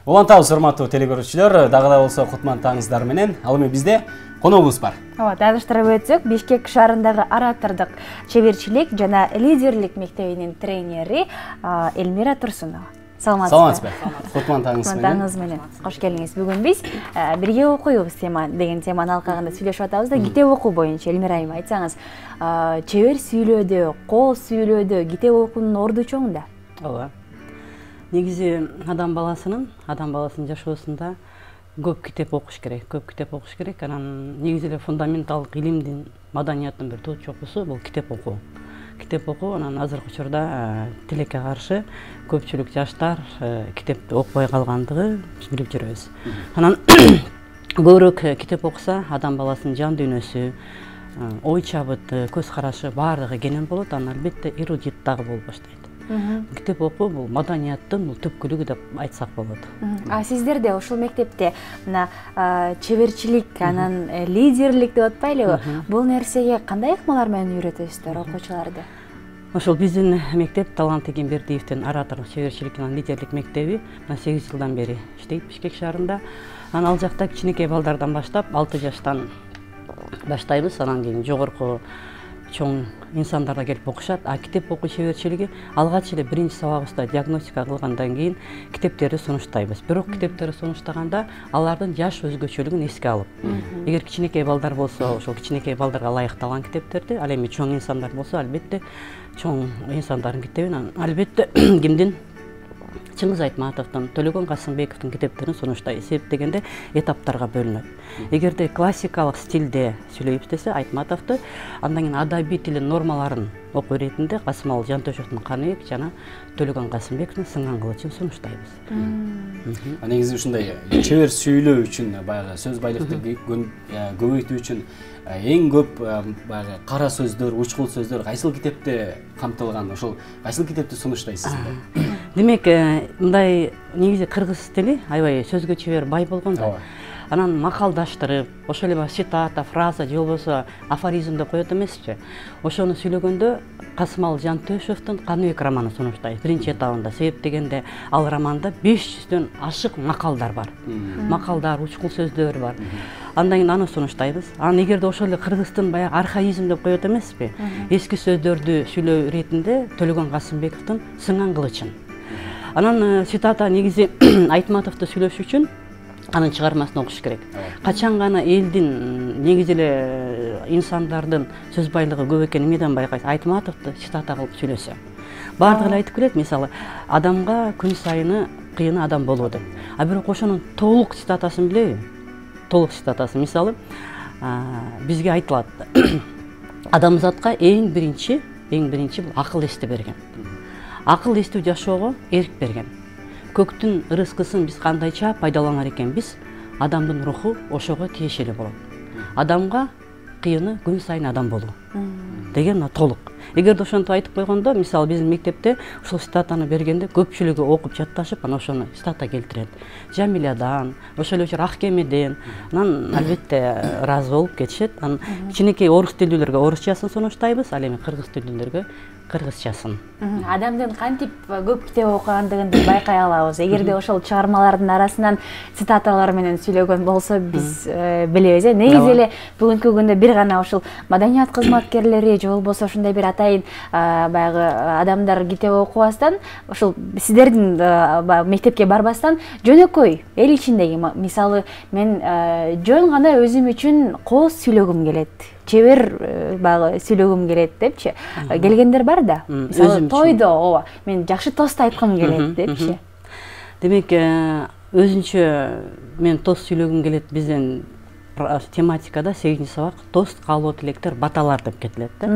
Улантабыз урматтуу телекөрүүчүлөр, дагы да болсо кутман таңыңыздар менен. Ал эми бизде коногубуз бар. Ооба, таныштырып өтсөк, Бишкек шаарындагы оратордук чеберчилик жана лидерлик мектебинин тренери Эльмира Турсунова. Саламатсызбы. Кутман таңыңыз менен. Кош келиңиз. Бүгүн биз бирге окуйбуз деген теманын алкагында сүйлөшүп атабыз да, китеп окуу боюнча Эльмира айым айтсаңыз, чебер сүйлөөдө, кооз сүйлөөдө китеп окуунун орду чоң да. Ооба. Негизи адам баласынын жашоосунда көп китеп окуш керек. Анан негизи эле фундаменталдык илимдин, маданияттын бир туу чокусу бул китеп окуу. Анан азыркы учурда тилекке каршы көпчүлүк жаштар китепти окубай калгандыгы билип жүрөбүз. Анан көбүрөөк китеп окуса, адам баласынын жан дүйнөсү, ой чабыты, көз карашы баардыгы кенен болот. Анан албетте эрудит дагы болуп баштайт. Китеп окуу бул маданияттын түпкүлүгү деп айтсак болот. Сиздерде ушул мектепте мына чеберчилик, анан лидерлик деп атпайлыбы? Бул нерсеге кандай ыкмалар менен үйрөтөсүздөр окуучуларды? Ошол биздин мектеп Талант Эгембердиевдин ораторлук чеберчилик жана лидерлик мектеби 8 жылдан бери иштейт Бишкек шаарында. Анан ал жакта кичинекей балдардан баштап 6 жаштан баштайбыз. Анан кийин жогорку чоң инсандар да келип окушат. Китеп окуу чеберчилиги алгач эле биринчи сабагыбызда диагностика кылгандан кийин китептерди сунуштайбыз. Бирок китептерди сунуштаганда алардын жаш өзгөчөлүгүн эске алып, эгер кичинекей балдар болсо, ошол кичинекей балдарга ылайыкталган китептерди, ал эми чоң инсандар болсо, албетте чоң инсандардын китебин, албетте кимдин Чыңгыз Айтматовдун, Төлөгөн Касымбековдун китептерин сунуштайбыз. Себеп дегенде этаптарга бөлүнөт. Эгерде классикалык стилде сүйлөйбүз десе Айтматовду, андан кийин адабий тилин нормаларын окуу иретинде Касымалы Жантөшевдун Каныбек жана Төлөгөн Касымбековдун Сынган кылычын сунуштайбыз. Негизи ушундай чебер сүйлөө үчүн, баягы сөз байлыкты көбөйтүү үчүн эң көп баягы кара сөздөр, учкул сөздөр кайсыл китепте камтылган? Ошол кайсыл китепти сунуштайсыздар? Демек, мындай негизи кыргыз тили аябай сөзгө чебер бай болгон да. Анан макалдаштырып, ошол эле цитата, фраза же болбосо афоризм деп коет эмеспи? Ошону сүйлөгөндө Касымалы Жантөшевдун Каныбек романын сунуштайбыз биринчи этабында. Себеп дегенде ал романда 500дөн ашык макалдар бар. Макалдар, учкул сөздөр бар. Андан кийин аны сунуштайбыз. Анан эгерде ошол эле кыргыздын баягы архаизм деп коет эмеспи? Эски сөздөрдү сүйлөө иретинде Төлөгөн Касымбековдун Сынган кылычын. Анан цитата негизи Айтматовду сүйлөш үчүн анын чыгармасын окуш керек. Качан гана элдин негизи эле инсандардын сөз байлыгы көп экенин эмнеден байкайсыз? Айтматовду цитата кылып сүйлөсө. Баардыгы эле айтып келет, мисалы, адамга күн сайыны кыйыны адам болуу деп. Бирок ошонун толук цитатасын билеби? Толук цитатасы, мисалы, бизге айтылат. Адамзатка эң биринчи бул акыл эсти берген. Акыл эстүү жашоого эрк берген. Көктүн ырыскысын биз кандайча пайдаланар экенбиз, адамдын руху ошого тиешелүү болот. Адамга кыйыны күн сайын адам болуу деген толук. Эгерде ошентип айтып койгондо, мисалы биздин мектепте ушул цитатаны бергенде көпчүлүгү окуп жатташып, анан ошону цитата келтирет. Жамилядан, ошол эле Ахкемеден, анан албетте ыраазы болуп кетишет. Анан кичинекей орус тилдүүлөргө орусчасын сунуштайбыз, ал эми кыргыз тилдүүлөргө кыргызчасын. Адамдын кантип көп китеп окугандыгын байкай алабыз. Эгерде ошол чыгармалардын арасынан цитаталар менен сүйлөгөн болсо, биз билебиз. Негизи эле бүгүнкү күндө бир гана ушул маданият кызматкерлери же болбосо ошондой бир атайын баягы адамдар китеп окубастан, ушул сиздердин мектепке барбастан жөнөкөй эл ичиндеги, мисалы, мен жөн гана өзүм үчүн кооз сүйлөгүм келет, чебер баягы сүйлөгүм келет депчи келгендер бар да. Мисалы, тойдо, ооба, мен жакшы тост айткым келет депчи. Демек, өзүнчө мен тост сүйлөгүм келет, биздин тематикада 8 сабак тост, каалоо тилектер, баталар деп кетилет да.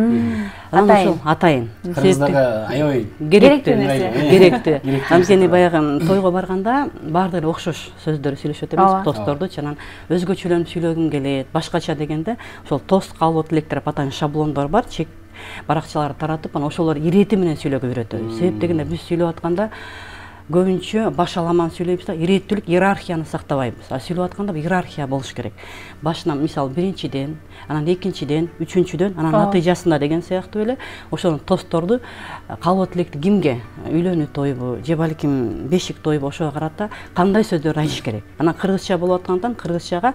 Атайын. Кыргыздарга аябай керектүү. Анткени баягы тойго барганда баардыгы окшош сөздөр сүйлөшөт эмес, тосторду чанан өзгөчөлөнүп сүйлөгүм келет, башкача дегенде ошол тост, каалоо тилектер атайын шаблондор бар, чек баракчаларды таратып, анан ошолор ирети менен сүйлөгө үйрөтөбүз. Себеп дегенде биз сүйлөп атканда көбүнчө баш аламан сүйлөйбүз да, иреттүүлүк, иерархияны сактабайбыз. Сүйлөп атканда иерархия болуш керек. Башынан мисалы биринчиден, анан экинчиден, үчүнчүдөн, анан натыйжасында деген сыяктуу эле ошол тостторду калбыт электи кимге үйлөнүү тойбу же балким бешик тойбу ошого карата кандай сөздөрдү айтыш керек. Анан кыргызча болуп аткандан кыргызчага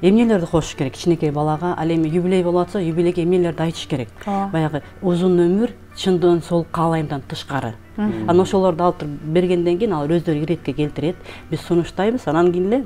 эмнелерди кошуш керек, кичинекей балага, ал эми юбилей болуп атса, юбилейге эмнелерди айтыш керек. Баягы узун өмүр, чындыгын сол каалаймдан тышкары. Анан ошолорду алып бергенден кийин ал өздөрү иретке келтирет. Биз сунуштайбыз, анан кийин эле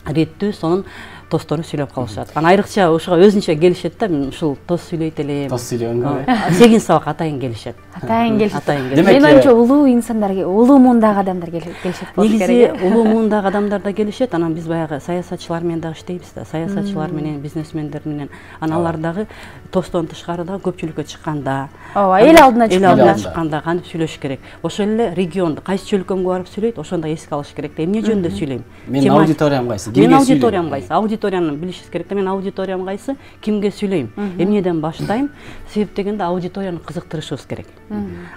иреттүү сонун тостторун сүйлөп калышат. Анан айрыкча ошого өзүнчө келишет да, мен ушул тост сүйлөйт элем. Тост сүйлөгөнгө. 8 сабак атайын келишет. Атайын келишет. Демек, Мен оюмча улуу инсандар, улуу муундагы адамдар келишет болуш керек. Негизи улуу муундагы адамдар да келишет. Анан биз баягы саясатчылар менен дагы иштейбиз да. Саясатчылар менен, бизнесмендер менен. Анан алар дагы тосттон тышкары да көпчүлүккө чыкканда, эл алдына чыкканда кантип сүйлөш керек. Ошол эле регионду кайсы чөлкөмгө барып сүйлөйт, ошондо эске алыш керек да. Эмне жөнүндө сүйлөйм? Менин аудиториям кайсы? Менин аудиториям кайсы? Аудиторияны билишиз керек да. Мен аудиториям кайсы? Кимге сүйлөйм? Эмнеден баштайм? Себеп дегенде аудиторияны кызыктырышыбыз керек.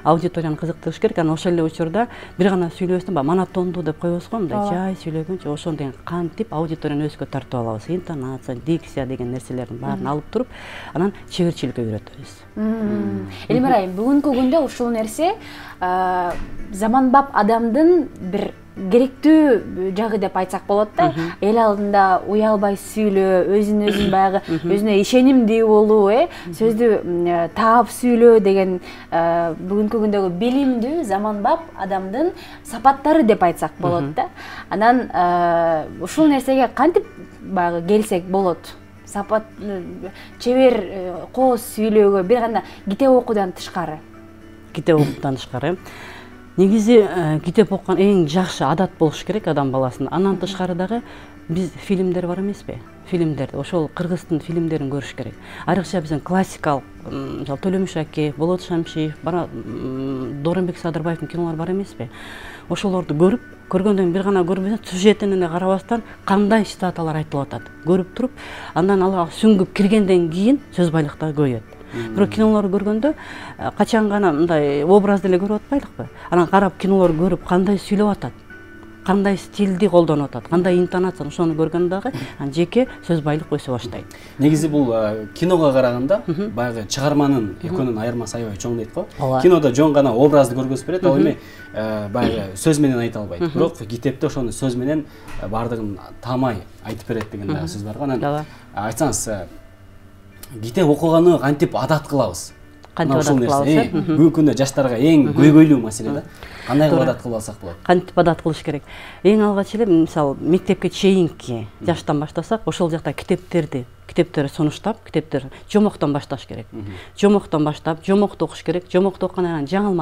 Аудиторияны кызыктырыш керек. Анан ошол эле учурда бир гана сүйлөбөстөн монотондуу деп коебуз го, мындай жай сүйлөгөнчө ошондой кантип аудиторияны өзгө тартып алабыз. Интонация, дикция деген нерселердин баарын алып туруп, анан чеберчиликке үйрөтөбүз. Элмира айым, бүгүнкү күндө ушул нерсе заманбап адамдын бир керектүү жагы деп айтсак болот да. Эл алдында уялбай сүйлөө, өзүн баягы өзүнө ишенимдүү болуу, сөздү таап сүйлөө деген бүгүнкү күндөгү билимдүү заманбап адамдын сапаттары деп айтсак болот да. Анан ушул нерсеге кантип баягы келсек болот? Сапат, чебер, кооз сүйлөөгө бир гана китеп окуудан тышкары. Китеп окуудан тышкары. Негизи китеп окуган эң жакшы адат болуш керек адам баласында. Андан тышкары дагы биз фильмдер бар эмеспи? Фильмдерди, ошол кыргыздын фильмдерин көрүш керек. Айрыкча биздин классикалык, мисалы Төлөмүш Аке, Болот Шамшиев, Дооронбек Садырбаевдин кинолору бар эмеспи? Ошолорду көргөндөн бир гана көрбөсөң, сюжетине карабастан кандай цитаталар айтылып атат. Көрүп туруп, андан ага сүңгүп киргенден кийин сөз байлыкта көбөйөт. Бирок кинолорду көргөндө качан гана мындай образды эле көрүп атпайлыкпы? Анан карап кинолорду көрүп кандай сүйлөп атат, кандай стилди колдонуп атат, кандай интонация, ошону көргөндө дагы жеке сөз байлык өсө баштайт. Негизи бул киного караганда баягы чыгарманын экөөнүн айырмасы аябай чоң дейт го. Кинодо жөн гана образды көргөзүп берет, ал эми баягы сөз менен айта албайт. Бирок китепте ошону сөз менен бардыгын таамай айтып берет деген дагы сөз бар го. Анан айтсаңыз, китеп окуганы кантип адат кылабыз? Кантип адат кылабыз? Бүгүнкү күндө жаштарга эң көйгөйлүү маселе да. Кандай кылып адат кылып алсак болот? Кантип адат кылыш керек? Эң алгач эле мисалы мектепке чейинки жаштан баштасак, ошол жакта китептерди сунуштап, китептер жомоктон башташ керек. Жомоктон баштап, жомокту окуш керек. Жомокту окугандан кийин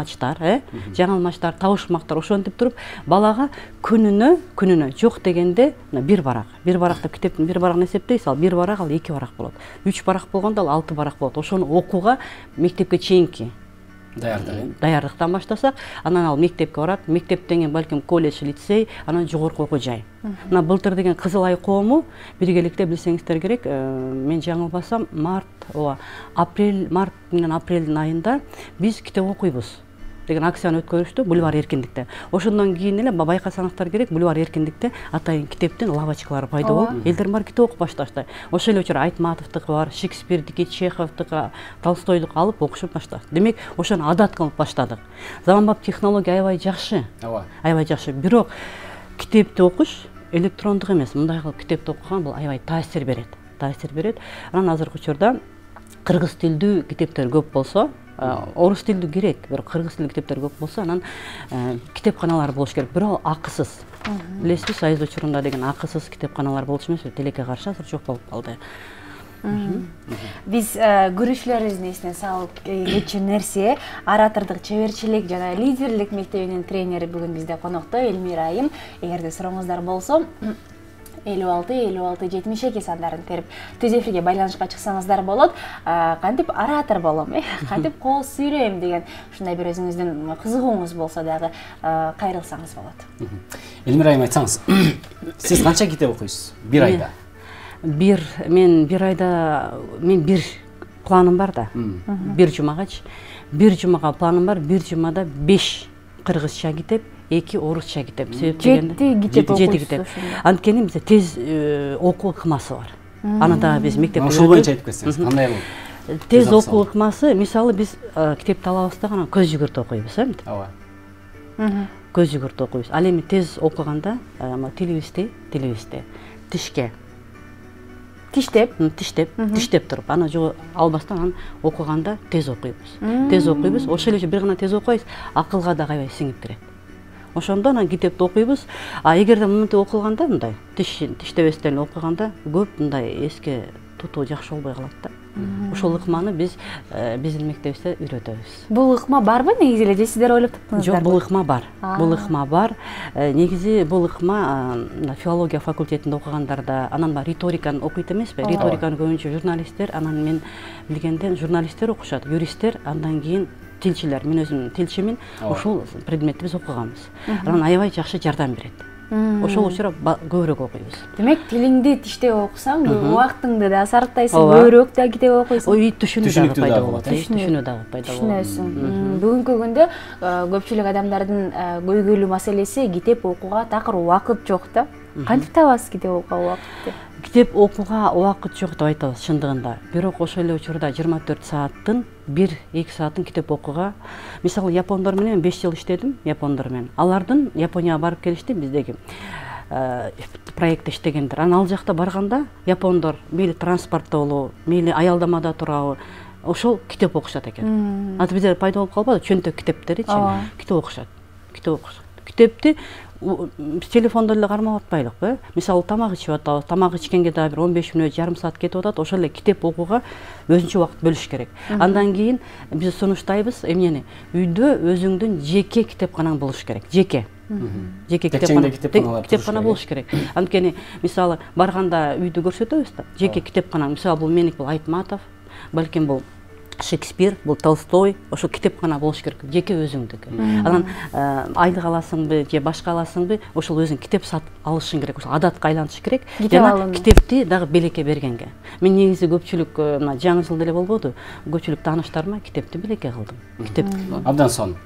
жаңылмачтар, табышмактар ошентип туруп, балага күнүнө жок дегенде бир барак деп китептин бир барагын эсептейбиз, ал бир барак, ал 2 барак болот. 3 барак болгондо ал 6 барак болот. Ошону окууга мектепке чейинки даярдыктан баштасак, анан ал мектепке барат, мектептен кийин балким колледж, лицей, анан жогорку окуу жай. Мына былтыр деген Кызыл Ай коому биргеликте билсеңиздер керек, мен жаңылбасам, март менен апрелдин айында биз китеп окуйбуз деген акцияны өткөрүштү Бульвар Эркиндикте. Ошондон кийин эле байкасаңыздар керек, Бульвар Эркиндикте атайын китептин лавочкалары пайда болуп, элдер бар китеп окуп башташты. Ошол эле учур Айтматовдуку бар, Шекспирдики, Чеховдуку, Толстойдуку алып окушуп баштады. Демек, ошону адат кылып баштадык. Заманбап технология аябай жакшы. Аябай жакшы. Бирок китепти окуш электрондук эмес. Мындай кылып китепти окуган бул аябай таасир берет. Анан азыркы учурда кыргыз тилдүү китептер көп болсо, орус тилдүү керек, бирок кыргыз тилдүү китептер көп болсо, анан китепканалар болуш керек. Бирок акысыз. Билесизби, Союз учурунда деген акысыз китепканалар болчу эмес, тилекке каршы азыр жок болуп калды. Биз көрүүчүлөрүбүздүн эсине салып кетчү нерсе, оратордук чеберчилик жана лидерлик мектебинин тренери бүгүн бизде конокто Элмира айым. Эгерде сурооңуздар болсо 56-72 сандарын терип түз эфирге байланышка чыксаңыздар болот. Кантип оратор болом, кантип кооз сүйлөйм деген ушундай бир өзүңүздүн кызыгууңуз болсо дагы кайрылсаңыз болот. Элмира айым, айтсаңыз, сиз канча китеп окуйсуз бир айда? Мен бир планым бар да. Бир жумагачы. Бир жумага планым бар, бир жумада 5 кыргызча китеп, 2 орусча китеп. Жети китеп. Анткени бизде тез окуу ыкмасы бар. Аны да биз мектепте ошол боюнча айтып кетсеңиз, кандай болот? Тез окуу ыкмасы, мисалы биз китепти алабыз да анан көз жүгүртүп окуйбуз, Ооба. Көз жүгүртүп окуйбуз. Ал эми тез окуганда тилибизди тишке тиштеп туруп, аны жоо албастан анан окуганда тез окуйбуз. Ошол эле бир гана тез окуйбуз, акылга да кайбай сиңип кирет. Ошондо анан китепти окуйбуз. Эгерде мынтип окуганда, мындай тиштебестен окуганда көп мындай эске тутуу жакшы болбой калат да. Ошол ыкманы биздин мектебибизде үйрөтөбүз. Бул ыкма барбы негизи эле же сиздер ойлоп таптыңыздар? Жок, бул ыкма бар. Бул ыкма бар. Негизи бул ыкма филология факультетинде окугандарда, анан риториканы окуйт эмеспи? Риториканы көбүнчө журналисттер, анан мен билгенден журналисттер окушат, юристтер, андан кийин тилчилер. Мен өзүм тилчимин. Ошол предметти биз окуганбыз. Анан аябай жакшы жардам берет. Ошол учура көбүрөөк окуйбуз. Демек, тилиңди тиштеп окусаң, убактыңды да сарптайсың, көбүрөөк да китеп окуйсың. Ой, түшүнүү да пайда болот. Түшүнөсүң. Бүгүнкү күндө көпчүлүк адамдардын көйгөйлүү маселеси китеп окууга такыр убакыт жок да. Кантип табасыз китеп окууга убакытты? Китеп окууга убакыт жок деп айтабыз чындыгында. Бирок ошол эле учурда 24 сааттын 1-2 саатын китеп окууга, мисалы япондор менен 5 жыл иштедим, япондор менен. Алардын Японияга барып келишти, биздеги проектте иштегендер. Анан ал жакта барганда япондор мейли транспортто болобу, мейли аялдамада турабы, ошол китеп окушат экен. Аты биздер пайда болуп калбады, чөнтөк китептеричи, китеп окушат. Китепти телефондо эле кармап атпайлыкпы? Мисалы тамак ичип атабыз, тамак ичкенге да бир 15 мүнөт, жарым саат кетип атат, ошол эле китеп окууга өзүнчө убакыт бөлүш керек. Андан кийин биз сунуштайбыз эмнени? Үйдө өзүңдүн жеке китепканаң болуш керек. Жеке китепкана болуш керек. Анткени мисалы барганда үйдү көрсөтөбүз да. Жеке китепканаң, мисалы бул меники, бул Айтматов, балким бул Шекспир, бул Толстой, ошо китепкана болуш керек, жеке өзүңдүкү. Анан айлык аласыңбы же башка аласыңбы, ошол өзүң китеп сатып алышың керек, ошол адатка айланыш керек. Жана китепти дагы белекке бергенге. Мен негизи көпчүлүк мына жаңы жылда эле болбоду, көпчүлүк тааныштарыма китепти белекке кылдым. Абдан сонун.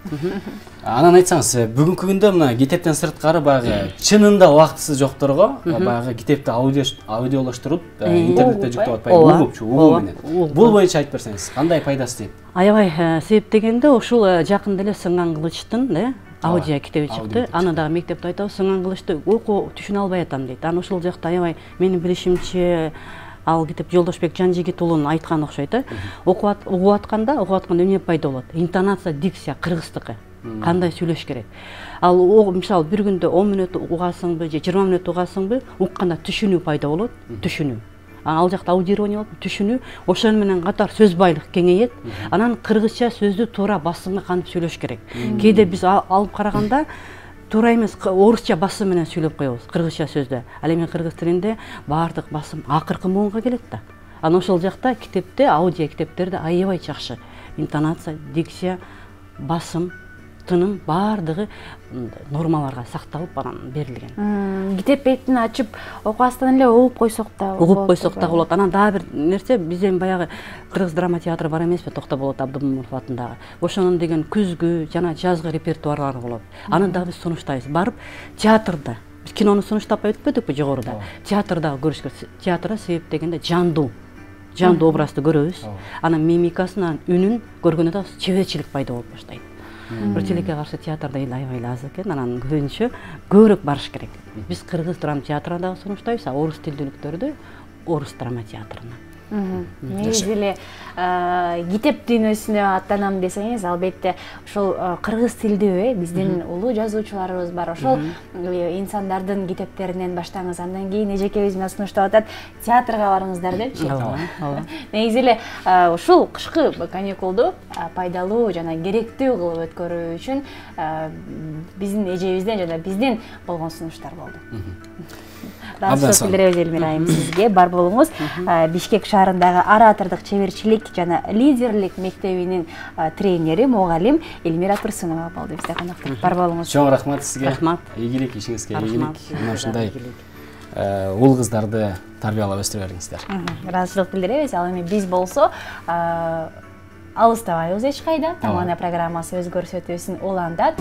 Анан айтсаңыз, бүгүнкү күндө мына китептен сырткары баягы чынында убактысы жокторго баягы китепти аудиолоштуруп интернетте жүктөп атпайбы, угуу менен. Бул боюнча айтып берсеңиз, кандай пайдасы тиет? Аябай себеп дегенде ушул жакында эле Сыңган Кылычтын аудио китеби чыкты. Аны дагы мектепте айтабыз, Сыңган Кылычты окуу түшүнө албай атам дейт. Аны ошол жакта аябай менин билишимче ал китеп Жолдошбек Жанжигит уулунун айтканы окшойт. Угуп атканда эмне пайда болот? Интонация, дикция, кыргыздыкы. Кандай сүйлөш керек? Ал мисалы бир күндө 10 мүнөт угасыңбы же 20 мүнөт угасыңбы, укканда түшүнүү пайда болот, түшүнүү. Ал жакта аудирование болуп, түшүнүү, ошол менен катар сөз байлык кеңейет. Анан кыргызча сөздү туура басымга кантип сүйлөш керек? Кээде биз алып караганда туура эмес, орусча басым менен сүйлөп коебуз, кыргызча сөздө. Ал эми кыргыз тилинде баардык басым акыркы муунга келет да. Анан ошол жакта китепте, аудио китептерде аябай жакшы интонация, дикция, басым, тыным баардыгы нормаларга сакталып анан берилген. Китеп бетин ачып окубастан эле угуп койсок да болот. Анан дагы бир нерсе, бизден баягы Кыргыз драма театры бар эмеспи, Токтоболот Абдымомунов атындагы. Ошонун деген күзгү жана жазгы репертуарлары болот. Аны дагы биз сунуштайбыз. Барып театрда, биз кинону сунуштап өтпөдүкпү жогоруда? Театрда көрүш керек. Театрда себеп дегенде жандуу образды көрөбүз. Анан мимикасын, үнүн көргөндө да чеберчилик пайда болуп баштайт. Бир тилекке каршы театрда аябай аз экен, анан көбүрөөк барыш керек. Биз Кыргыз драма театрына дагы сунуштайбыз, орус тилдүүлүктөрдү орус драма театрына. Негизи эле китеп дүйнөсүнө аттанам десеңиз, албетте ошол кыргыз тилдүү биздин улуу жазуучуларыбыз бар. Ошол инсандардын китептеринен баштаңыз, андан кийин эжекебиз менен сунуштап атат, театрга барыңыздар депчи. Негизи эле ушул кышкы каникулду пайдалуу жана керектүү кылып өткөрүү үчүн биздин эжебизден жана биздин болгон сунуштар болду. Даалсыз билдиребиз Элмира айым сизге. Бар болуңуз. Бишкек шаарындагы оратордук чеберчилик жана лидерлик мектебинин тренери, мугалим Элмира Турсунова болду бизде конокто. Бар болуңуз. Чоң рахмат сизге. Рахмат. Ийгилик, ишиңизге ийгилик. Мына ушундай уул кыздарды тарбиялап өстүрө бериңиздер. Ыраазычылык билдиребиз. Ал эми биз болсо алыстабайбыз эч кайда. Тамана программасы өз көрсөтүүсүн улантат.